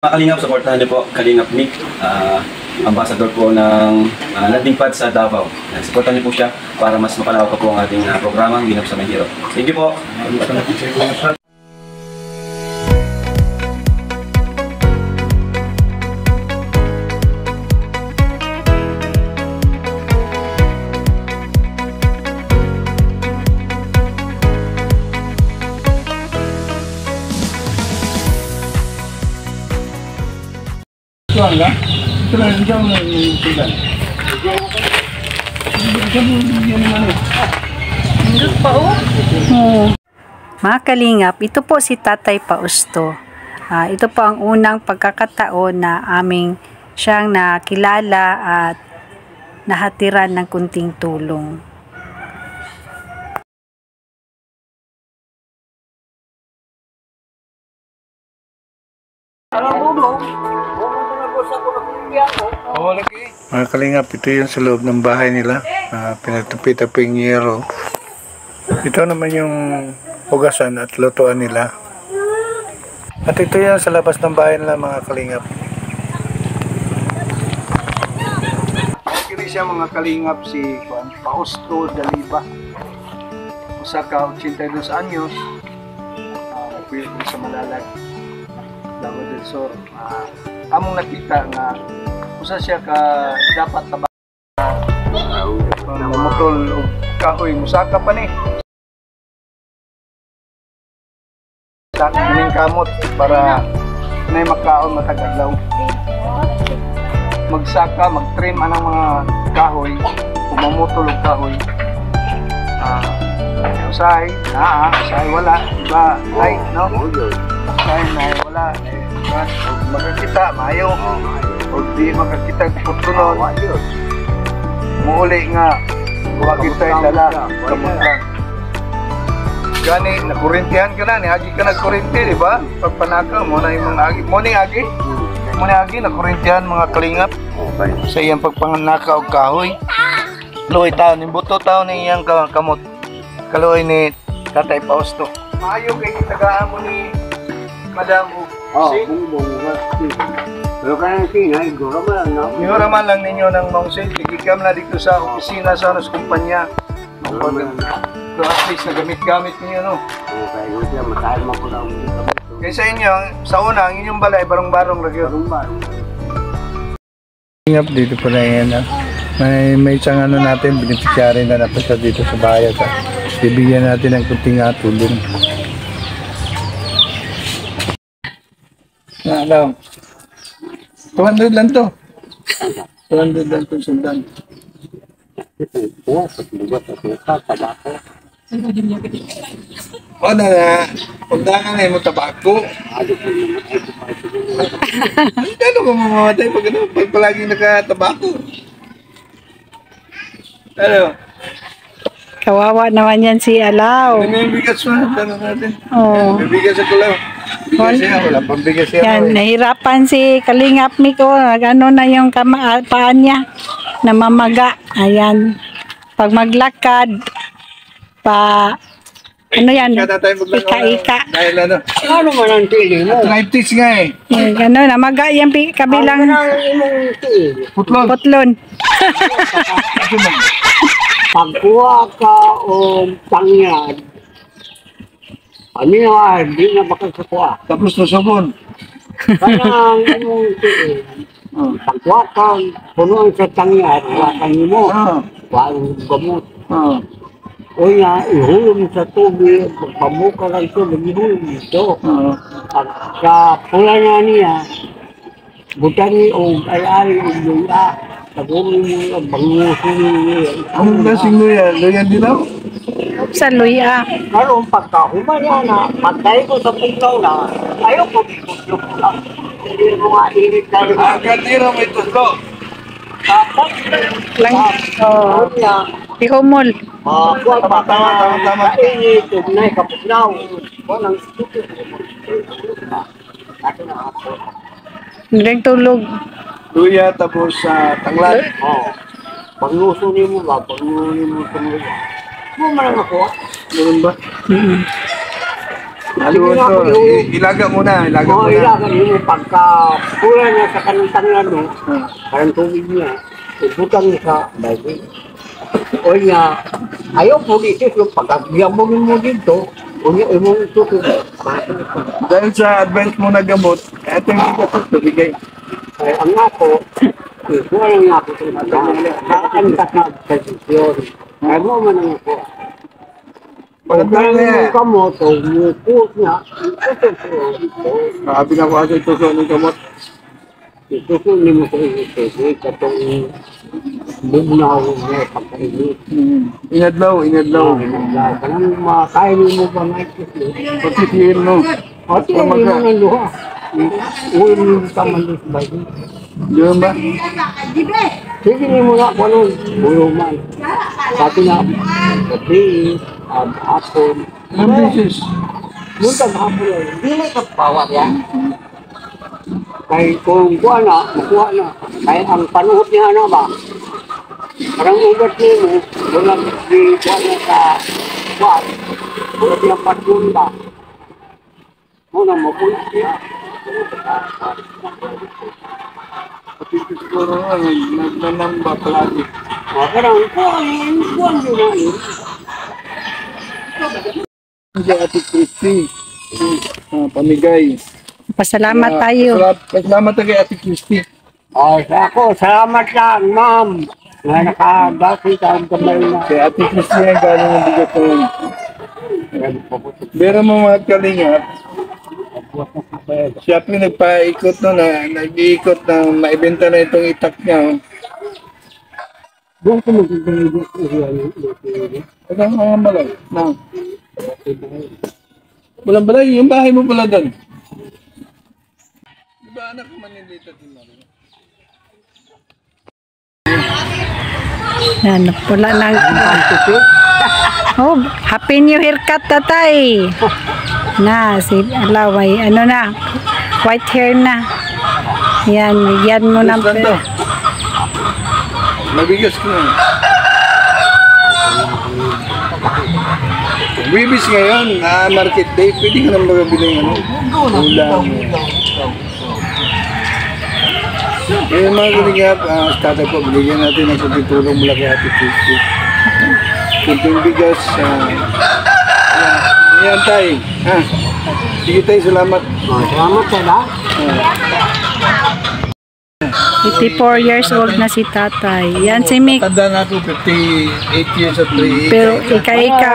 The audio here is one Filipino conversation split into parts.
Mga Kalingap, supportahan niyo po Kalingap Nick, ambassador po ng landing pad sa Davao. Supportahan niyo po siya para mas mapalawak po ang ating programang Ginap sa Mahiro. Thank you po. Enggak? Ito lang, jauh na yung tulan. Mga Kalingap, ito po si Tatay Fausto. Ito po ang unang pagkakataon na aming siyang nakilala at nahatiran ng kunting tulong. Mga Kalingap, ito yung sa loob ng bahay nila. Pinatapitaping yero. Ito naman yung hugasan at lutuan nila. At ito yung sa labas ng bahay nila, mga Kalingap. Kini siya, mga Kalingap, si Fausto Daliba. Usa ka 82 anyos. Nagpuyod sa Malalag, Davao del Sur. Among nakita nga usa siya ka dapat na mamutol og kahoy musaka pa ni sa kining kamot para nay makaon matag adlaw. Magsaka, magtrim anang mga kahoy, mamutol og kahoy. Usahay wala, iba ay no. Usahay na wala. Makakita, maayo. O di makakita putunon. Muuli nga, huwag kita yung dala. Kamuntang. Gani, nakurintihan ka na. Agi ka nagkurinti, di ba? Pagpanaka, muna yung mga agi. Muna yung agi. Muna yung agi, nakurintihan mga Kalingap. Sa iyang pagpanaka o kahoy. Luoy taon, yung buto taon na iyang kamot. Kaluoy ni Tatay Fausto. Maayo kay kitagaan mo ni Madam Pero kaya singay, gura man lang. Iuraman lang ninyo ng Mausin. Tigikam na dito sa opisina sa kumpanya. So at least nagamit-gamit ninyo, no? Kaya yun siya, matahal mo ko lang. Kaya sa inyo, sa una, ang inyong balay, barong-barong lagi. Barong-barong. Dito po na yan. May isang ano natin, beneficiary na napasa dito sa bayan. Bibigyan natin ng kunting tulong. Alam. 200 lang to. 200 lang to sundan. O na, pundangan na mo tabako. Ano ka mamamatay pag ano? Pag palaging nakatabako. Ano? Kawawa naman yan si Alaw. May bigas mo, tanong natin. Oo. May bigas ako lang. Bigas siya, wala pang bigas siya. Yan, nahirapan si Kalingap Nick. Ano na yung paan niya. Namamaga. Ayan. Pag maglakad, ano yan? Ika-ika. Dahil ano? Ano man ang tili mo? Arthritis nga eh. Ano, namaga yung kabilang putlon. Pagkuha ka o tangyad, ano yan, di na makakakuha. Tapos nasabon. Kaya ang imong tili, pagkuha ka, punuan sa tangyad, wakan mo, walang gamot. O nga, ihulong sa tubig, pagpamuka lang ito, ihulong ito. At sa pula na niya, butani o ay-ari o luya, tagulong mo, bangusin niya. Anong klaseng luya? Luya dilaw? Sa luya. Karoon pagkahuman yan na, pagkay ko sa puglaw na, ayaw ko bigos ko lang. Hindi mo nga irit na rin. Katira may tulo. Tapos, Lang. Oh. Ihumol. kuha pa ka, kainit, ugnay, kapuglaw. Walang stupid. Naging tulog. Luya tapos sa tanglad. Pagluso niyo mo ba? Pagluso niyo mo sa mga. Mo man ako. Ganun ba? Aluon to. Ilaga muna, ilaga Oo, muna. ilagan mo pagka pula niya sa kanang no, parang tubig niya, ibutang niya sa baby. O niya, ayaw po dito, yung pagkagiyamogin mo dito, o niya, imong ito, Dahil sa advance mo na gamot, ito yung bigas ito, bigay. ay ang ako, ikuha lang nga ako sa mga, saan ka sa posisyon. Ay mo man ang ako. Pag Pagkakala mo niya, kamot, o mukot niya, ito. sabi na ko asa ito sa anong gamot. Ito ko ni mo sa ito, katong bugnaw mo pagkainit. Inadlaw, inadlaw. Kanang makain mo ba may ito? Pagkikir mo. At yung mo ng luha. Uwi mo sa malis ba yun? Diyan ba? Sige ni mo na ako nun, buluman. Sabi na, gabi, hapon. Ilang beses? Muntang hapon yun, hindi ka pawat yan. Kaya kung kuha na, makuha na. Kaya ang panuhot niya na ba? Parang ugat niya mo, wala di kuha na sa kuha. Wala niya patunda. Muna makuha siya. Pati siguro nga, nagnanamba palagi. Parang kuha niyo na yun. Hindi Ate Christy. Pamigay. Pasalamat tayo. Pasalamat tayo kay Ate Christy. Ako, salamat lang, ma'am. Na nakadasi ka ang kamay na. Kay Ate Christy ang galing ng bigat ko. Pero mga kalingap, siya po nagpaikot no, nag-iikot na maibenta na itong itak niya. Oh. Doon ko magiging Ito ang mga malay. Na. Walang balay, yung bahay mo pala doon. Di ba anak ko manilita din mo? Yan, pula ng... Oh, happy new haircut, tatay. Na, si Alaway, ano na, white hair na. Yan, yan mo ng Gusto to. Mabigas ko na. Wibis ngayon, market day, pwede ka nang magabili ng ulam. Eh mga kalingap, tatay po, binigyan natin ng kunting tulong mula kay Ate Christy. Kunting bigas. Yan tayo. Sige tayo, salamat. Salamat ka na. 84 years old na si tatay. Yan si Mick. Tanda na ako, 58 years at 3. Pero ika-ika.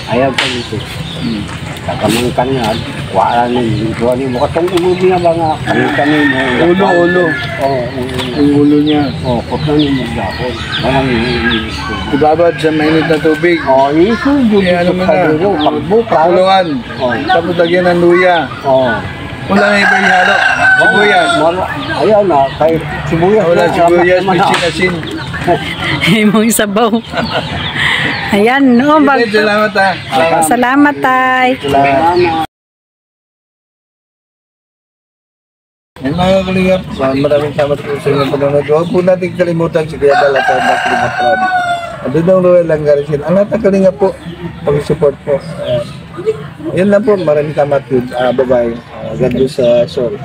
Ayaw ka nito. Kakamangkan nga, wala nang ito. Ano mo katong ulo niya ba nga? Kamangkan mo. Ulo. Oo, Ang ulo niya. kutang mo gapon. Walang Ibabad sa mainit na tubig. iso yung Eh, ano mo na? pagbukal. Kuluan. Tapos lagyan ng luya. Wala na iba ihalo. Sibuyas. Ayaw na, kay sibuyas. Wala sibuyas, asin. Imong sabaw. Ayan, no, Salamat ha. Salamat, tay. Salamat. Mga kalingap, maraming salamat po sa inyong panonood. Huwag po natin kalimutan si Kuya Dal at ang Kalingap Rob. At doon ang Royal Langarisin. Ang lahat ng kalingap po, pag-support po. Yan lang po, maraming salamat. Bye-bye. God bless, Sol.